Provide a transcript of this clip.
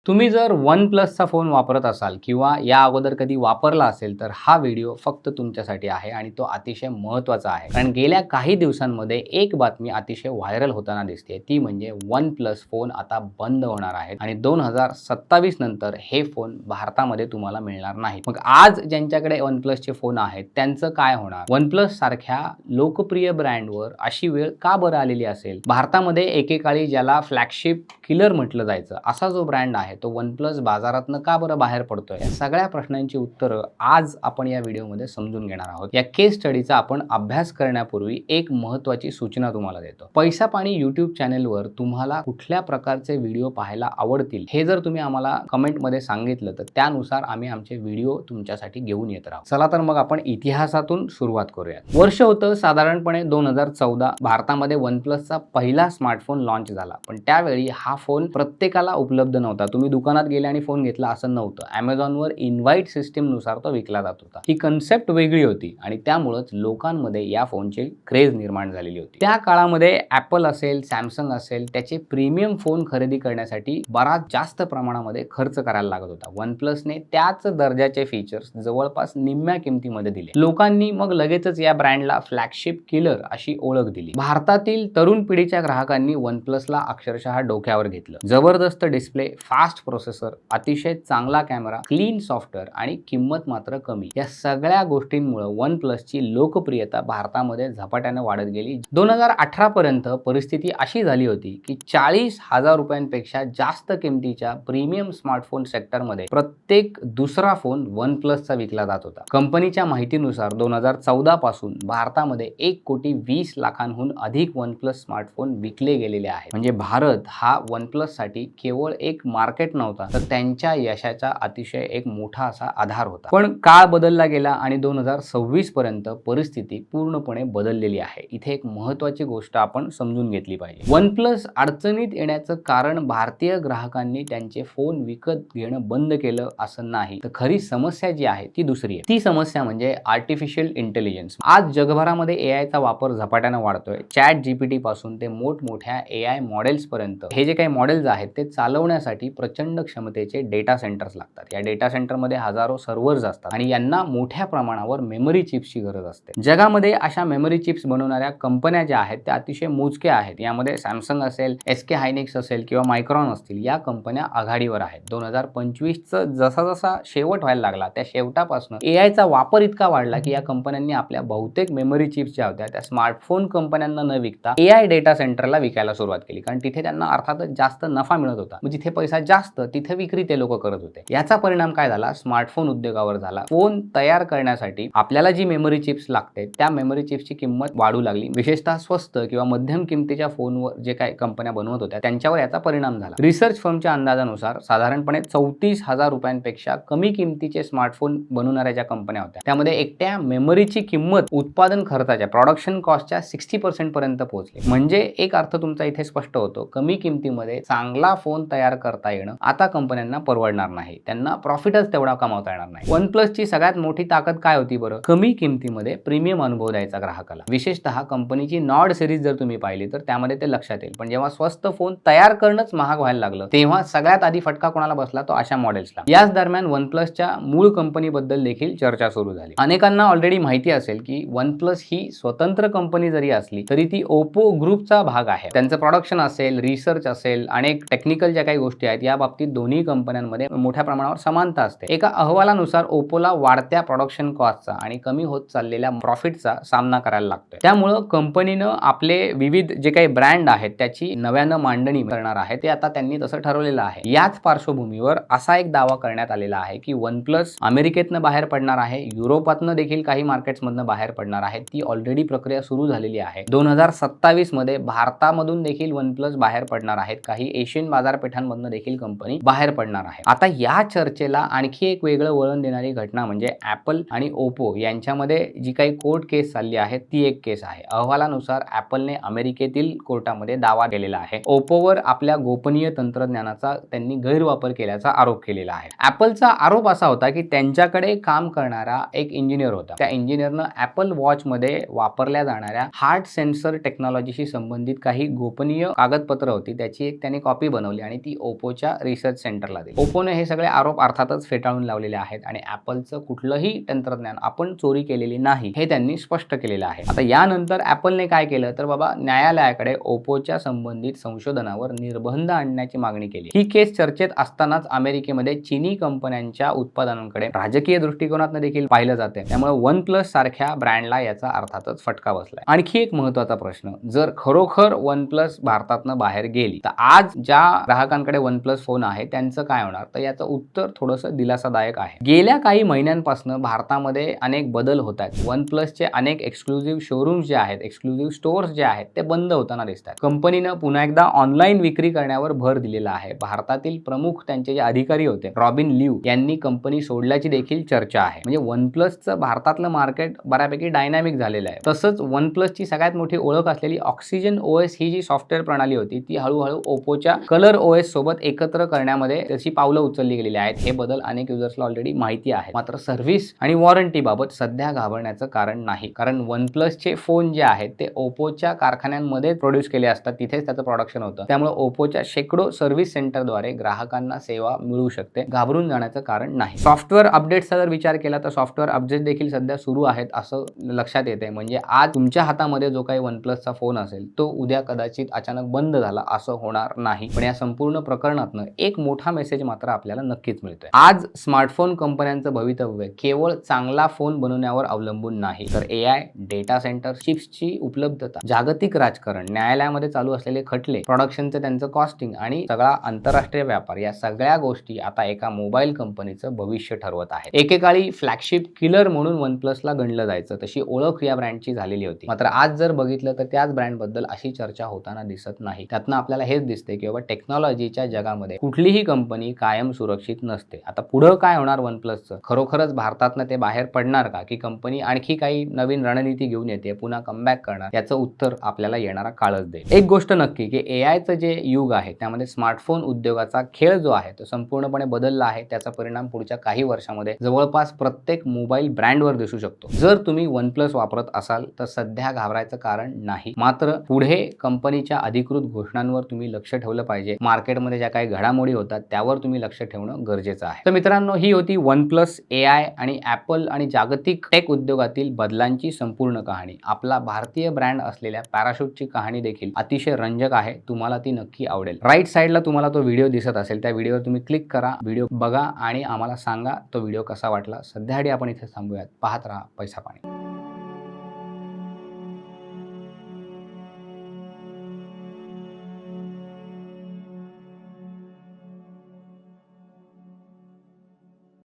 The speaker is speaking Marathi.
तुम्ही जर वन प्लसचा फोन वापरत असाल किंवा या अगोदर कधी वापरला असेल तर हा व्हिडिओ फक्त तुमच्यासाठी आहे आणि तो अतिशय महत्त्वाचा आहे. कारण गेल्या काही दिवसांमध्ये एक बातमी अतिशय व्हायरल होताना दिसते, ती म्हणजे वन प्लस फोन आता बंद होणार आहेत आणि 2027 नंतर हे फोन भारतामध्ये तुम्हाला मिळणार नाहीत. मग आज ज्यांच्याकडे वन प्लसचे फोन आहेत त्यांचं काय होणार? वन प्लस सारख्या लोकप्रिय ब्रँडवर अशी वेळ का बरं आलेली असेल? भारतामध्ये एकेकाळी ज्याला फ्लॅगशिप किलर म्हटलं जायचं असा जो ब्रँड आहे तो वन प्लस बाजारातनं का बरं बाहेर पडतोय? या सगळ्या प्रश्नांची उत्तरं आज आपण या व्हिडिओमध्ये समजून घेणार आहोत. या केस स्टडीचा आपण अभ्यास करण्यापूर्वी एक महत्त्वाची सूचना तुम्हाला देतो. पैसा पाणी YouTube चॅनलवर तुम्हाला कुठल्या प्रकारचे व्हिडिओ पाहायला आवडतील हे जर तुम्ही आम्हाला कमेंटमध्ये सांगितलं तर त्यानुसार आम्ही आमचे व्हिडिओ तुमच्यासाठी घेऊन येत राहू. चला तर मग आपण इतिहासातून सुरुवात करूया. वर्ष होतं साधारणपणे 2014. भारतामध्ये वन प्लसचा पहिला स्मार्टफोन लॉन्च झाला. पण त्यावेळी हा फोन प्रत्येकाला उपलब्ध नव्हता. तुम्ही दुकानात गेले आणि फोन घेतला असं नव्हतं. Amazonवर इन्व्हाइट सिस्टीमनुसार तो विकला जात होता. ही कन्सेप्ट वेगळी होती आणि त्यामुळेच लोकांमध्ये या फोनची क्रेज निर्माण झालेली होती. त्या काळामध्ये ॲपल असेल, सॅमसंग असेल, त्याचे प्रीमियम फोन खरेदी करण्यासाठी बराच जास्त प्रमाणामध्ये खर्च करायला लागत होता. वन प्लसने त्याच दर्जाचे फीचर्स जवळपास निम्म्या किमतीमध्ये दिले. लोकांनी मग लगेचच या ब्रँडला फ्लॅगशिप किलर अशी ओळख दिली. भारतातील तरुण पिढीच्या ग्राहकांनी वन प्लसला अक्षरशः डोक्यावर घेतलं. जबरदस्त डिस्प्ले, फास्ट प्रोसेसर, अतिशय चांगला कॅमेरा, क्लीन सॉफ्टवेअर आणि किंमत मात्र कमी. या सगळ्या गोष्टींमुळे वन प्लसची लोकप्रियता भारतामध्ये झपाट्याने वाढत गेली. 2018 पर्यंत परिस्थिती अशी झाली होती की 40,000 रुपयांपेक्षा जास्त किमतीच्या प्रीमियम स्मार्टफोन सेक्टरमध्ये प्रत्येक दुसरा फोन वन प्लसचा विकला जात होता. कंपनीच्या माहितीनुसार 2014 पासून भारतामध्ये 1,20,00,000हून अधिक वन प्लस स्मार्टफोन विकले गेलेले आहेत. म्हणजे भारत हा वन प्लस साठी केवळ एक मार्केट नव्हता तर त्यांच्या यशाचा अतिशय एक मोठा असा आधार होता. पण काळ बदलला गेला आणि 2026 पर्यंत परिस्थिती पूर्णपणे बदललेली आहे. इथे एक महत्त्वाची गोष्ट आपण समजून घेतली पाहिजे. वन प्लस अडचणीत येण्याचं कारण भारतीय ग्राहकांनी त्यांचे फोन विकत घेणं बंद केलं असं नाही, तर खरी समस्या जी आहे ती दुसरी आहे. ती समस्या म्हणजे आर्टिफिशियल इंटेलिजन्स. आज जगभरामध्ये एआयचा वापर झपाट्याने वाढतोय. चॅट जीपीटी पासून ते मोठमोठ्या एआय मॉडेल्स पर्यंत हे जे काही मॉडेल्स आहेत ते चालवण्यासाठी प्रचंड क्षमतेचे डेटा सेंटर्स लागतात. या डेटा सेंटरमध्ये हजारो सर्व्हर्स असतात आणि यांना मोठ्या प्रमाणावर मेमरी चिप्सची गरज असते. जगामध्ये अशा मेमरी चिप्स बनवणाऱ्या कंपन्या ज्या आहेत त्या अतिशय मोजक्या आहेत. यामध्ये सॅमसंग असेल, SK हायनिक्स असेल किंवा मायक्रॉन असतील, या कंपन्या आघाडीवर आहेत. 2025चं जसा शेवट व्हायला लागला त्या शेवटापासून एआयचा वापर इतका वाढला की या कंपन्यांनी आपल्या बहुतेक मेमरी चिप्स ज्या होत्या त्या स्मार्टफोन कंपन्यांना न विकता एआय डेटा सेंटरला विकायला सुरुवात केली. कारण तिथे त्यांना अर्थातच जास्त नफा मिळत होता. जिथे पैसा जास्त तिथे विक्री ते लोक करत होते. याचा परिणाम काय झाला? स्मार्टफोन उद्योगावर झाला. फोन तयार करण्यासाठी आपल्याला जी मेमरी चिप्स लागते त्या मेमरी चिप्सची किंमत वाढू लागली. विशेषतः स्वस्त किंवा मध्यम किमतीच्या फोनवर जे काही कंपन्या बनवत होत्या त्यांच्यावर याचा परिणाम झाला. रिसर्च फर्मच्या अंदाजानुसार साधारणपणे 34,000 रुपयांपेक्षा कमी किमतीचे स्मार्टफोन बनवणाऱ्या ज्या कंपन्या होत्या त्यामध्ये एकट्या मेमरीची किंमत उत्पादन खर्चाच्या प्रोडक्शन कॉस्टच्या 60% पर्यंत पोहोचली. म्हणजे एक अर्थ तुमचा इथे स्पष्ट होतो, कमी किमतीमध्ये चांगला फोन तयार करता येणं आता कंपन्यांना परवडणार नाही. त्यांना प्रॉफिटच तेवढा कमावता येणार नाही. वन प्लसची सगळ्यात मोठी ताकद काय होती बरं? कमी किमतीमध्ये प्रीमियम अनुभव द्यायचा ग्राहकाला. विशेषतः कंपनीची नॉड सिरीज जर तुम्ही पाहिली तर त्यामध्ये ते लक्षात येईल. पण जेव्हा स्वस्त फोन तयार करणंच महाग व्हायला लागलं तेव्हा सगळ्यात आधी फटका कोणाला बसला? तो अशा मॉडेल्सला. याच दरम्यान वन प्लसच्या मूळ कंपनीबद्दल देखील चर्चा सुरू झाली. अनेकांना ऑलरेडी माहिती असेल की वन प्लस ही स्वतंत्र कंपनी जरी असली तरी ती ओप्पो ग्रुपचा भाग आहे. त्यांचं प्रोडक्शन असेल, रिसर्च असेल, अनेक टेक्निकल ज्या काही गोष्टी आहेत या बाबतीत दोन्ही कंपन्यांमध्ये मोठ्या प्रमाणावर समानता असते. एका अहवालानुसार ओप्पोला वाढत्या प्रोडक्शन कॉस्टचा आणि कमी होत चाललेल्या प्रॉफिटचा सामना करायला लागतोय. त्यामुळे कंपनीनं आपले विविध जे काही ब्रँड आहेत त्याची नव्यानं मांडणी करणार आहे ते आता त्यांनी तसं ठरवलेलं आहे. याच पार्श्वभूमीवर असा एक दावा करण्यात आलेला आहे की वन प्लस अमेरिकेतनं बाहेर पडणार आहे, युरोपातनं देखील काही मार्केट्समधनं बाहेर पडणार आहे. ती ऑलरेडी प्रक्रिया सुरू झालेली आहे. 2027 मध्ये भारतामधून देखील वन प्लस बाहेर पडणार आहेत. काही एशियन बाजारपेठांमधनं देखील कंपनी बाहेर पडणार आहे. आता या चर्चेला आणखी एक वेगळं वळण देणारी घटना म्हणजे ॲपल आणि ओप्पो यांच्यामध्ये जी काही कोर्ट केस चालली आहे ती एक केस आहे. अहवालानुसार ॲपलने अमेरिकेतील कोर्टामध्ये दावा केलेला आहे. ओप्पोवर आपल्या गोपनीय तंत्रज्ञानाचा त्यांनी गैरवापर केल्याचा आरोप केलेला आहे. ॲपलचा आरोप असा होता की त्यांच्याकडे काम करणारा एक इंजिनियर होता. त्या इंजिनियरनं ॲपल वॉचमध्ये वापरल्या जाणाऱ्या हार्ट सेन्सर टेक्नॉलॉजीशी संबंधित काही गोपनीय कागदपत्र होती त्याची एक त्यांनी कॉपी बनवली आणि ती ओप्पोच्या ओप्पोच्या रिसर्च सेंटरला दिली. ओप्पोने हे सगळे आरोप अर्थातच फेटाळून लावलेले आहेत आणि ॲपलचं कुठलंही तंत्रज्ञान आपण चोरी केलेली नाही हे त्यांनी स्पष्ट केलेलं आहे. आता यानंतर ॲपलने काय केलं तर बाबा न्यायालयाकडे ओप्पोच्या संबंधित संशोधनावर निर्बंध आणण्याची मागणी केली. ही केस चर्चेत असतानाच अमेरिकेमध्ये चीनी कंपन्यांच्या उत्पादनांकडे राजकीय दृष्टिकोनातून देखील पाहिलं जाते. त्यामुळे वन प्लस सारख्या ब्रँडला याचा अर्थातच फटका बसलाय. आणखी एक महत्त्वाचा प्रश्न, जर खरोखर वन प्लस भारतातनं बाहेर गेली तर आज ज्या ग्राहकांकडे वन प्लस फोन आहे त्यांचं काय होणार, तर याचं उत्तर थोडंसं दिलासादायक आहे. गेल्या काही महिन्यांपासून भारतामध्ये अनेक बदल होत आहेत. वन प्लसचे अनेक एक्सक्लुझिव्ह शोरूम्स जे आहेत, एक्सक्लुझिव्ह स्टोअर्स जे आहेत ते बंद होताना दिसतात. कंपनीनं पुन्हा एकदा ऑनलाईन विक्री करण्यावर भर दिलेला आहे. भारतातील प्रमुख त्यांचे जे अधिकारी होते रॉबिन लिव यांनी कंपनी सोडल्याची देखील चर्चा आहे. म्हणजे वन प्लसचं भारतातलं मार्केट बऱ्यापैकी डायनॅमिक झालेलं आहे. तसंच वन प्लसची सगळ्यात मोठी ओळख असलेली ऑक्सिजन ओएस ही जी सॉफ्टवेअर प्रणाली होती ती हळूहळू ओप्पोच्या कलर ओएस सोबत एकत्र करण्यामध्ये त्याची पावलं उचलली गेलेली आहेत. हे बदल अनेक युजर्सला ऑलरेडी माहिती आहे. मात्र सर्व्हिस आणि वॉरंटी बाबत सध्या घाबरण्याचं कारण नाही, कारण वन प्लसचे फोन जे आहेत ते ओप्पोच्या कारखान्यांमध्ये प्रोड्यूस केले असतात, तिथेच त्याचं प्रोडक्शन होतं. त्यामुळे ओप्पोच्या शेकडो सर्व्हिस सेंटरद्वारे ग्राहकांना सेवा मिळू शकते. घाबरून जाण्याचं कारण नाही. सॉफ्टवेअर अपडेट्सचा जर विचार केला तर सॉफ्टवेअर अपडेट देखील सध्या सुरू आहेत असं लक्षात येते. म्हणजे आज तुमच्या हातामध्ये जो काही वन प्लसचा फोन असेल तो उद्या कदाचित अचानक बंद झाला असं होणार नाही. पण या संपूर्ण प्रकरणातनं एक मोठा मेसेज मात्र आपल्याला नक्कीच मिळतोय. आज स्मार्टफोन कंपन्यांचं भवितव्य केवळ चांगला फोन बनवण्यावर अवलंबून नाही, तर AI, डेटा सेंटर, चिप्सची उपलब्धता, जागतिक राजकारण, न्यायालयामध्ये चालू असलेले खटले, प्रोडक्शनचं त्यांचं कॉस्टिंग आणि सगळा आंतरराष्ट्रीय व्यापार, या सगळ्या गोष्टी आता एका मोबाईल कंपनीचं भविष्य ठरवत आहेत. एकेकाळी फ्लॅगशिप किलर म्हणून वन प्लसला गणलं जायचं, तशी ओळख या ब्रँडची झालेली होती. मात्र आज जर बघितलं तर त्याच ब्रँडबद्दल अशी चर्चा होताना दिसत नाही. त्यातनं आपल्याला हेच दिसते की बाबा टेक्नॉलॉजीच्या जगामध्ये कुठलीही कंपनी कायम सुरक्षित नसते. आता पुढं काय होणार वन प्लसचं, खरोखरच भारतातनं ते बाहेर पडणार का, की कंपनी आणखी काही नवीन रणनीती घेऊन येते, पुन्हा कमबॅक करणार, याचं उत्तर आपल्याला येणारा काळच देईल. एक गोष्ट नक्की की AIचं जे युग आहे त्यामध्ये स्मार्टफोन उद्योगाचा खेळ जो आहे तो संपूर्णपणे बदलला आहे. त्याचा परिणाम पुढच्या काही वर्षामध्ये जवळपास प्रत्येक मोबाईल ब्रँडवर दिसू शकतो. जर तुम्ही वन प्लस वापरत असाल तर सध्या घाबरायचं कारण नाही. मात्र पुढे कंपनीच्या अधिकृत घोषणांवर तुम्ही लक्ष ठेवलं पाहिजे. मार्केटमध्ये ज्या काही घडामोडी होतात त्यावर तुम्ही लक्ष ठेवणं गरजेचं आहे. तर मित्रांनो, ही होती वन प्लस, AI आणि ॲपल आणि जागतिक टेक उद्योगातील बदलांची संपूर्ण कहाणी. आपला भारतीय ब्रँड असलेल्या पॅराशूटची कहाणी देखील अतिशय रंजक आहे. तुम्हाला ती नक्की आवडेल. राईट साईडला तुम्हाला तो व्हिडिओ दिसत असेल, त्या व्हिडिओवर तुम्ही क्लिक करा, व्हिडिओ बघा आणि आम्हाला सांगा तो व्हिडिओ कसा वाटला. सध्यासाठी आपण इथे थांबूयात. पाहत राहा पैसा पाणी.